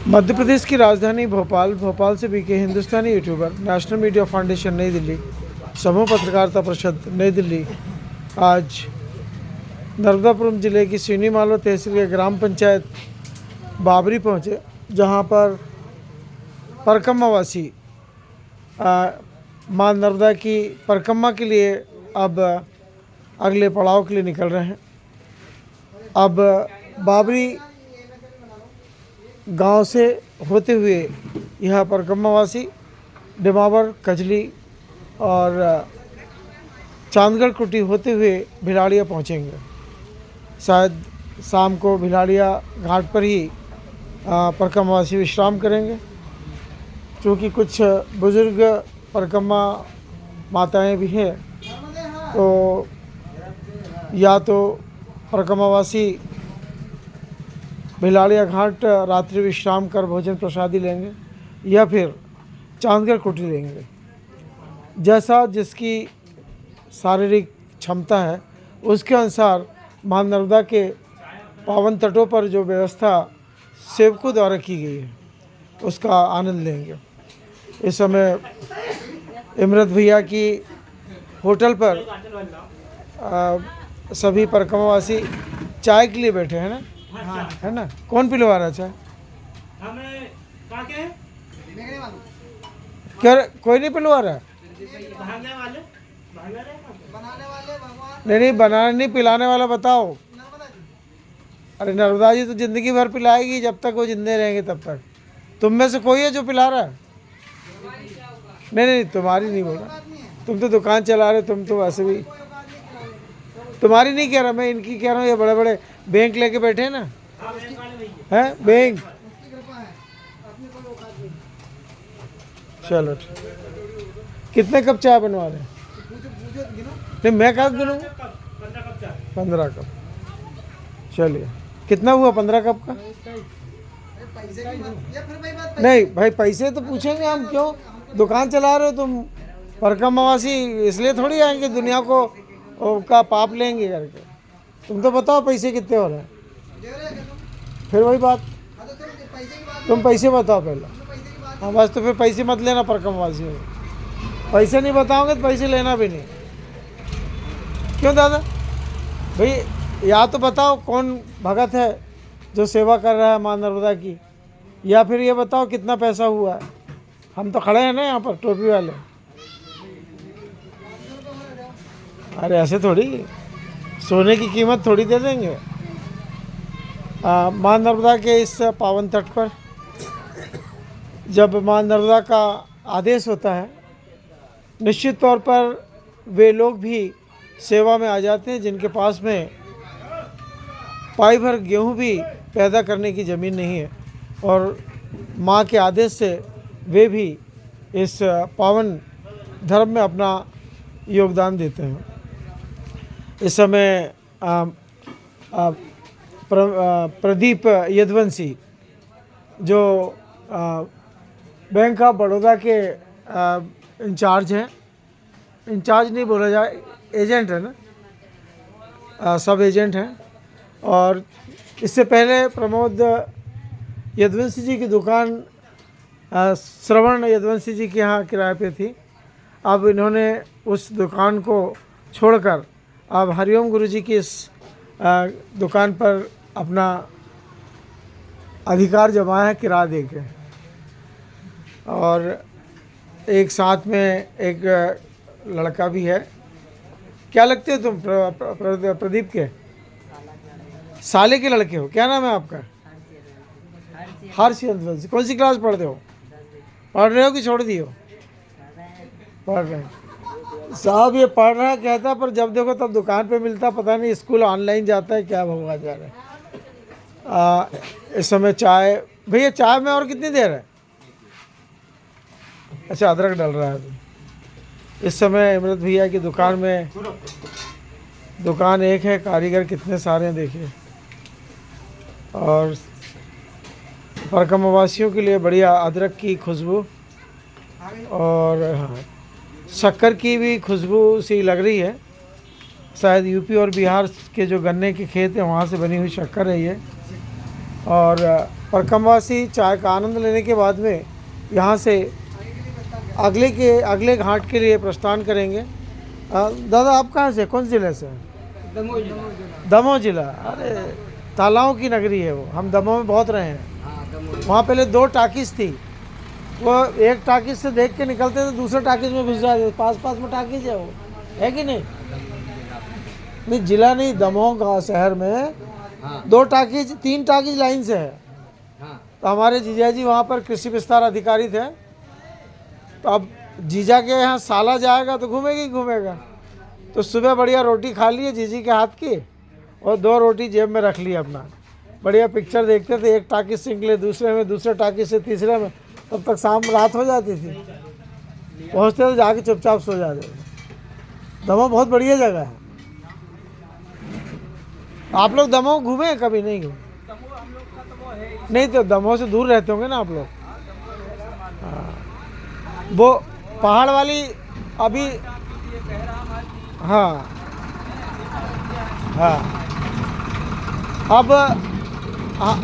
मध्य प्रदेश की राजधानी भोपाल से बीके हिंदुस्तानी यूट्यूबर नेशनल मीडिया फाउंडेशन नई दिल्ली समूह पत्रकारिता परिषद नई दिल्ली आज नर्मदापुरम जिले की सीनी मालवा तहसील के ग्राम पंचायत बाबरी पहुँचे, जहाँ पर परिक्रमा वासी माँ नर्मदा की परिक्रमा के लिए अब अगले पड़ाव के लिए निकल रहे हैं। अब बाबरी गांव से होते हुए यह परिक्रमावासी डिमावर, कजली और चांदगढ़ कुटी होते हुए भिलाड़िया पहुंचेंगे। शायद शाम को भिलाड़िया घाट पर ही परिक्रमावासी विश्राम करेंगे, क्योंकि कुछ बुज़ुर्ग परिक्रमा माताएं भी हैं, तो या तो परिक्रमावासी भिलाड़िया घाट रात्रि विश्राम कर भोजन प्रसादी लेंगे या फिर चांदगढ़ कुटी लेंगे। जैसा जिसकी शारीरिक क्षमता है उसके अनुसार माँ नर्मदा के पावन तटों पर जो व्यवस्था सेवकों द्वारा की गई है उसका आनंद लेंगे। इस समय इमरत भैया की होटल पर सभी परिक्रमावासी चाय के लिए बैठे हैं ना। हाँ। है ना। कौन पिलवा रहा चाय? क्या कोई नहीं पिलवा रहा? नहीं, बनाने नहीं, पिलाने वाला बताओ। अरे नर्मदा जी तो जिंदगी भर पिलाएगी, जब तक वो जिंदे रहेंगे तब तक। तुम में से कोई है जो पिला रहा है? नहीं, तुम्हारी नहीं बोल रहा, तुम तो दुकान चला रहे, तुम तो वैसे भी। तुम्हारी नहीं कह रहा मैं, इनकी कह रहा हूँ। ये बड़े बड़े बैंक लेके बैठे हैं ना, हैं बैंक। चलो ठीक। कितने कप चाय बनवा रहे हैं? नहीं, मैं कब गिनूँ? 15 कप। चलिए, कितना हुआ 15 कप का? नहीं भाई, पैसे तो पूछेंगे हम, क्यों? दुकान चला रहे हो तुम। परिक्रमावासी इसलिए थोड़ी आएंगे दुनिया को का पाप लेंगे करके। तुम तो बताओ पैसे कितने हो रहे हैं, फिर वही बात। तुम पैसे बताओ पहले। हाँ बस, तो फिर पैसे मत लेना परिक्रमावासी में। पैसे नहीं बताओगे तो पैसे लेना भी नहीं। क्यों दादा भाई? या तो बताओ कौन भगत है जो सेवा कर रहा है माँ नर्मदा की, या फिर ये बताओ कितना पैसा हुआ है। हम तो खड़े हैं ना यहाँ पर, टोपी वाले। अरे ऐसे थोड़ी, सोने की कीमत थोड़ी दे देंगे। माँ नर्मदा के इस पावन तट पर जब माँ नर्मदा का आदेश होता है, निश्चित तौर पर वे लोग भी सेवा में आ जाते हैं जिनके पास में पाई भर गेहूँ भी पैदा करने की ज़मीन नहीं है, और माँ के आदेश से वे भी इस पावन धर्म में अपना योगदान देते हैं। इस समय प्रदीप यदुवंशी जो बैंक ऑफ बड़ौदा के इंचार्ज हैं, इंचार्ज नहीं बोला जाए, एजेंट है ना, सब एजेंट हैं। और इससे पहले प्रमोद यदुवंशी जी की दुकान श्रवण यदुवंशी जी के यहाँ किराए पे थी। अब इन्होंने उस दुकान को छोड़कर अब हरिओम गुरु जी की इस दुकान पर अपना अधिकार जमाया है किराया दे के। और एक साथ में एक लड़का भी है। क्या लगते हो तुम प्रदीप के? साले के लड़के हो? क्या नाम है आपका? हर्ष यदुवंशी। कौन सी क्लास पढ़ते हो? पढ़ रहे हो कि छोड़ दिए हो? पढ़ रहे हैं साहब। ये पढ़ रहा कहता, पर जब देखो तब दुकान पे मिलता, पता नहीं स्कूल ऑनलाइन जाता है क्या भगवान जा रहा है। इस समय चाय, भैया चाय में और कितनी देर है? अच्छा, अदरक डल रहा है। इस समय इमरत भैया की दुकान में, दुकान एक है, कारीगर कितने सारे हैं देखिए। और परिक्रमावासियों के लिए बढ़िया अदरक की खुशबू और हाँ, शक्कर की भी खुशबू सी लग रही है। शायद यूपी और बिहार के जो गन्ने के खेत हैं वहाँ से बनी हुई शक्कर है ये। और परकमवासी चाय का आनंद लेने के बाद में यहाँ से अगले घाट के लिए प्रस्थान करेंगे। दादा आप कहाँ से, कौन ज़िले से? दमोह जिला। अरे तालाओं की नगरी है वो, हम दमोह में बहुत रहे हैं। वहाँ पहले 2 टाकिस थी, वो एक टाकिस से देख के निकलते थे, दूसरे टाकिस में घुस जाते, पास में टाकिस है वो, है कि नहीं? नहीं जिला नहीं, दमोह गाँव शहर में 2 टाकिस 3 टाकिस लाइन से है। तो हमारे जीजा जी वहाँ पर कृषि विस्तार अधिकारी थे, तो अब जीजा के यहाँ साला जाएगा तो घूमेगा ही घूमेगा। तो सुबह बढ़िया रोटी खा लिए जीजी के हाथ की और 2 रोटी जेब में रख ली अपना, बढ़िया पिक्चर देखते थे, एक टाकिस से निकले दूसरे में, दूसरे टाकिस से तीसरे में, तब तक शाम रात हो जाती थी। पहुँचते तो जाके चुपचाप सो जाते थे। दमोह बहुत बढ़िया जगह है। आप लोग दमोह घूमे कभी? नहीं घूमे? नहीं तो दमोह से दूर रहते होंगे ना आप लोग। हाँ वो पहाड़ वाली अभी, हाँ हाँ अब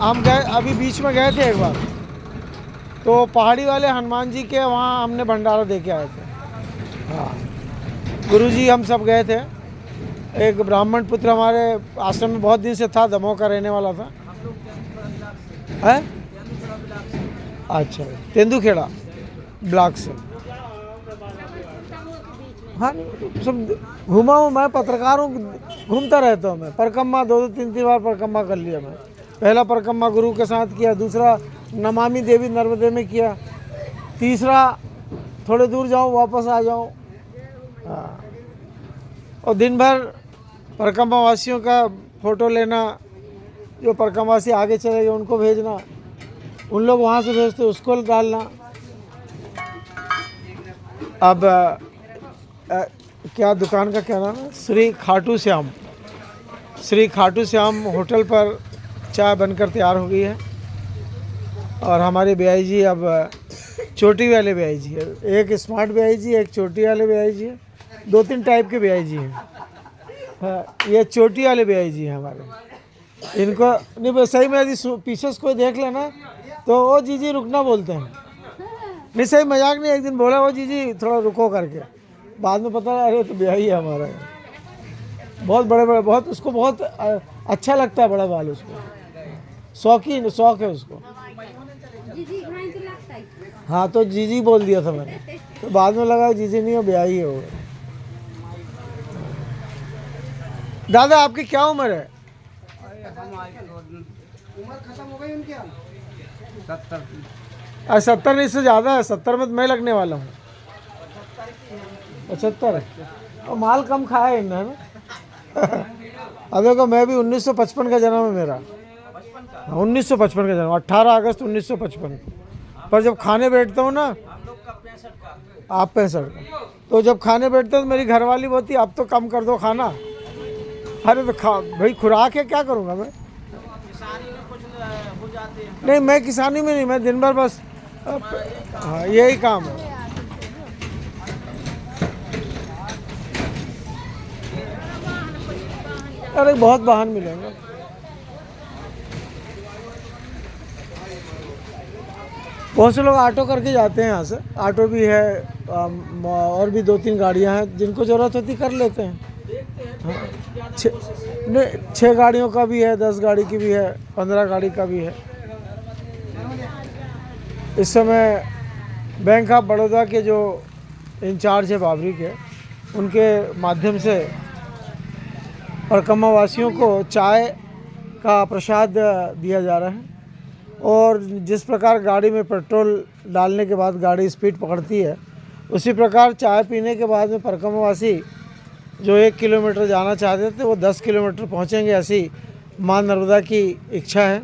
हम गए अभी बीच में गए थे एक बार, तो पहाड़ी वाले हनुमान जी के वहाँ हमने भंडारा दे के आए थे। हाँ गुरुजी हम सब गए थे। एक ब्राह्मण पुत्र हमारे आश्रम में बहुत दिन से था, दमोह का रहने वाला था। है अच्छा, तेंदुखेड़ा ब्लॉक से। हाँ सब घूमा हूँ मैं, पत्रकार हूँ, घूमता रहता हूँ मैं। परिक्रमा 2-3 बार परिक्रमा कर लिया मैं। पहला परिक्रमा गुरु के साथ किया, दूसरा नमामि देवी नर्मदे में किया, तीसरा थोड़े दूर जाऊँ वापस आ जाऊँ। हाँ और दिन भर परिक्रमा वासियों का फ़ोटो लेना, जो परिक्रमा वासी आगे चले गए उनको भेजना, उन लोग वहाँ से भेजते उसको डालना। अब क्या दुकान का क्या नाम है? श्री खाटू श्याम। श्री खाटू श्याम होटल पर चाय बनकर तैयार हो गई है और हमारे BI जी अब चोटी वाले BI जी है। एक स्मार्ट BI जी, एक चोटी वाले BI जी है। 2-3 टाइप के BI जी हैं। हाँ ये चोटी वाले BI जी हैं हमारे। इनको नहीं बस सही में, यदि पीछे से कोई देख लेना तो वो जीजी रुकना बोलते हैं। नहीं सही मजाक नहीं, एक दिन बोला वो जीजी थोड़ा रुको करके, बाद में पता अरे तो BI है हमारा। बहुत बड़े बड़े, बहुत उसको बहुत अच्छा लगता है बड़ा बाल, उसको शौक है उसको। हाँ तो जीजी बोल दिया था मैंने, तो बाद में लगा जीजी नहीं हो BI है वो। दादा आपकी क्या उम्र है? उम्र खत्म हो गई उनकी। 70। 70 नहीं, इससे ज़्यादा है। 70 में तो मैं लगने वाला हूँ। 75 और माल कम खाया इनने ना। अब देखो मैं भी 1955 का जन्म है मेरा। 1955 का जन्म, 18 अगस्त 1955। पर जब खाने बैठता हूँ ना, आप 65 का, तो जब खाने बैठते हो तो मेरी घरवाली बोलती अब तो कम कर दो खाना। अरे तो भाई खुराक है, क्या करूँगा मैं? नहीं मैं किसानी में नहीं, मैं दिन भर बस हाँ यही काम है। अरे बहुत वाहन मिलेंगे। बहुत से लोग ऑटो करके जाते हैं यहाँ से, ऑटो भी है और भी 2-3 गाड़ियाँ हैं, जिनको ज़रूरत होती कर लेते हैं। हाँ 6 गाड़ियों का भी है, 10 गाड़ी की भी है, 15 गाड़ी का भी है। इस समय बैंक ऑफ बड़ौदा के जो इंचार्ज है बाबरी के, उनके माध्यम से परिक्रमा वासियों को चाय का प्रसाद दिया जा रहा है। और जिस प्रकार गाड़ी में पेट्रोल डालने के बाद गाड़ी स्पीड पकड़ती है, उसी प्रकार चाय पीने के बाद में परिक्रमा वासी जो 1 किलोमीटर जाना चाहते थे वो 10 किलोमीटर पहुँचेंगे, ऐसी माँ नर्मदा की इच्छा है।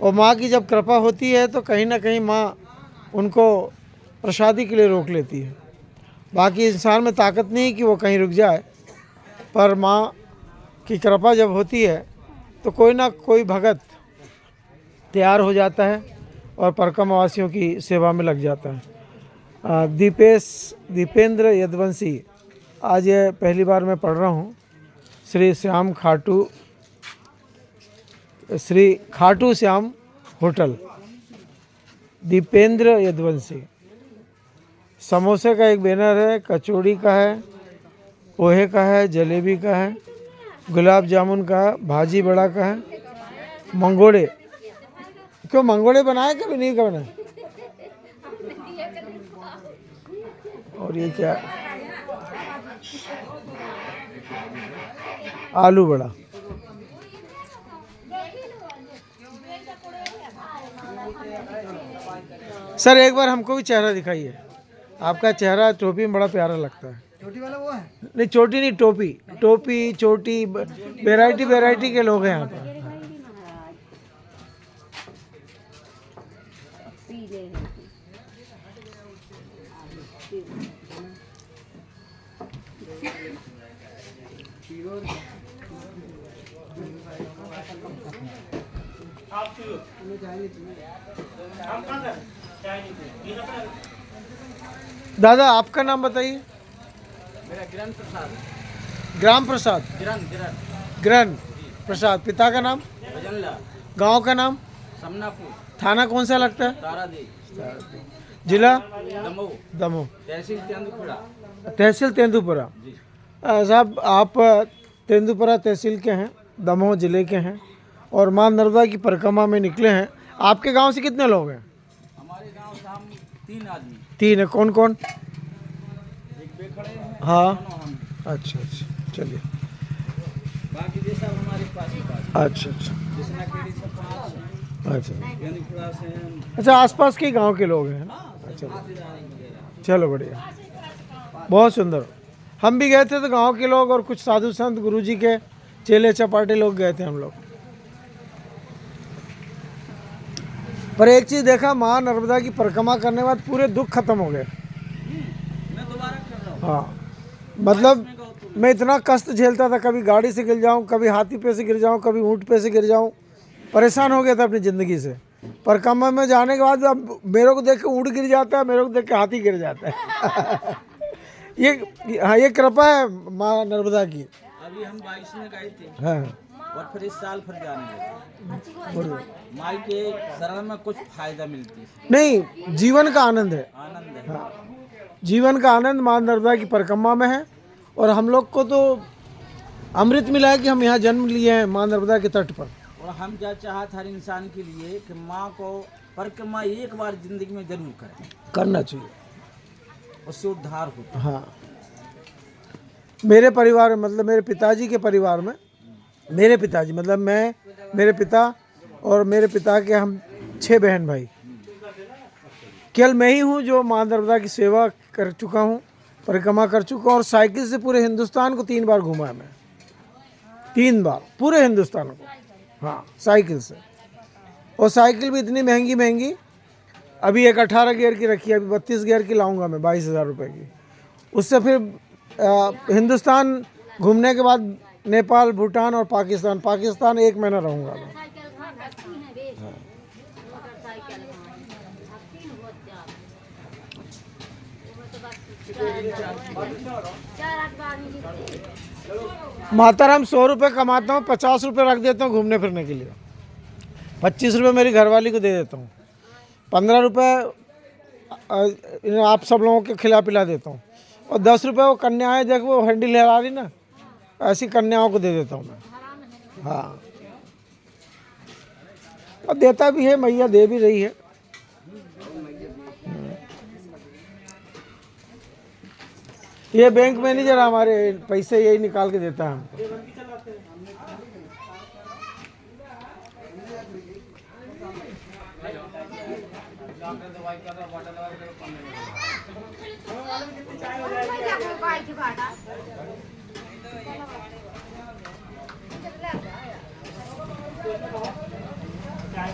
और माँ की जब कृपा होती है तो कहीं ना कहीं माँ उनको प्रसादी के लिए रोक लेती है। बाकी इंसान में ताकत नहीं कि वो कहीं रुक जाए, पर माँ की कृपा जब होती है तो कोई ना कोई भगत तैयार हो जाता है और परिक्रमा वासियों की सेवा में लग जाता है। दीपेंद्र यदवंशी, आज ये पहली बार मैं पढ़ रहा हूँ। श्री श्याम खाटू श्री खाटू श्याम होटल, दीपेंद्र यदुवंशी। समोसे का एक बैनर है, कचौड़ी का है, पोहे का है, जलेबी का है, गुलाब जामुन का है, भाजी बड़ा का है, मंगोड़े। क्यों मंगोड़े बनाए कभी नहीं का बनाए? और ये क्या? आलू बड़ा। सर एक बार हमको भी चेहरा दिखाइए। आपका चेहरा टोपी में बड़ा प्यारा लगता है। छोटी वाला वो है? नहीं चोटी नहीं, टोपी। टोपी चोटी वैरायटी वैरायटी के लोग हैं यहाँ पर। दादा आपका नाम बताइए। मेरा किरण प्रसाद। ग्राम प्रसाद। ग्रहण प्रसाद। पिता का नाम? भजनला। गांव का नाम? समनापुर। थाना कौन सा लगता है? तारादेव। जिला? दमोह। दमोह। तहसील तेंदुपड़ा। तहसील तेंदुपुरा। साहब आप तेंदुपुरा तहसील के हैं, दमोह जिले के हैं और मां नर्मदा की परिक्रमा में निकले हैं। आपके गांव से कितने लोग हैं? हमारे गांव से हम 3 आदमी। 3 है। कौन कौन? एक बेखड़े हैं, हाँ। दोनों हम। अच्छा अच्छा चलिए। बाकी ये सब हमारे पास ही पास। अच्छा अच्छा जिसना केड़ी सब 5 हैं। अच्छा तेंदुपड़ा से हैं। अच्छा आसपास के गांव के लोग हैं। अच्छा चलो बढ़िया, बहुत सुंदर। हम भी गए थे तो गांव के लोग और कुछ साधु संत गुरुजी के चेले चपाटे लोग गए थे हम लोग। पर एक चीज़ देखा, माँ नर्मदा की परिक्रमा करने के बाद पूरे दुख खत्म हो गए। मैं दोबारा कर रहा हूँ। हाँ मतलब मैं इतना कष्ट झेलता था, कभी गाड़ी से गिर जाऊँ, कभी हाथी पे से गिर जाऊँ, कभी ऊँट पे से गिर जाऊँ, परेशान हो गया था अपनी ज़िंदगी से। परिक्रमा में जाने के बाद अब मेरे को देख के ऊँट गिर जाता है, मेरे को देख के हाथी गिर जाता है। हाँ ये कृपा है माँ नर्मदा की। अभी हम 22 में गए थे हाँ और फिर इस साल फिर जाने लगे। माई के शरण में कुछ फायदा मिलती है। नहीं, जीवन का आनंद है। आनंद है। हाँ जीवन का आनंद माँ नर्मदा की परिक्रमा में है। और हम लोग को तो अमृत मिला है कि हम यहाँ जन्म लिए हैं माँ नर्मदा के तट पर। और हम क्या चाहत हर इंसान के लिए कि माँ को परिक्रमा एक बार जिंदगी में जरूर करें, करना चाहिए, उससे उद्धार होता है। हाँ मेरे परिवार में मतलब मेरे पिताजी के परिवार में, मेरे पिताजी मतलब मैं, मेरे पिता और मेरे पिता के हम 6 बहन भाई। केवल मैं ही हूँ जो माँ नर्मदा की सेवा कर चुका हूँ, परिक्रमा कर चुका हूँ। और साइकिल से पूरे हिंदुस्तान को 3 बार घुमा है मैं, 3 बार पूरे हिंदुस्तान को। हाँ साइकिल से। और साइकिल भी इतनी महंगी महंगी, अभी एक 18 गियर की रखी है, अभी 32 गियर की लाऊंगा मैं 22,000 रुपये की। उससे फिर हिंदुस्तान घूमने के बाद नेपाल, भूटान और पाकिस्तान 1 महीना रहूँगा मैं। माताराम 100 रुपये कमाता हूँ, 50 रुपये रख देता हूँ घूमने फिरने के लिए, 25 रुपये मेरी घरवाली को दे देता हूँ, 15 रुपये आप सब लोगों के खिला पिला देता हूँ, और 10 रुपये वो कन्याएं देख वो हंडी लहरा रही ना, ऐसी कन्याओं को दे देता हूँ मैं। हाँ और देता भी है, मैया दे भी रही है। ये बैंक मैनेजर हमारे पैसे यही निकाल के देता है हमको। चाय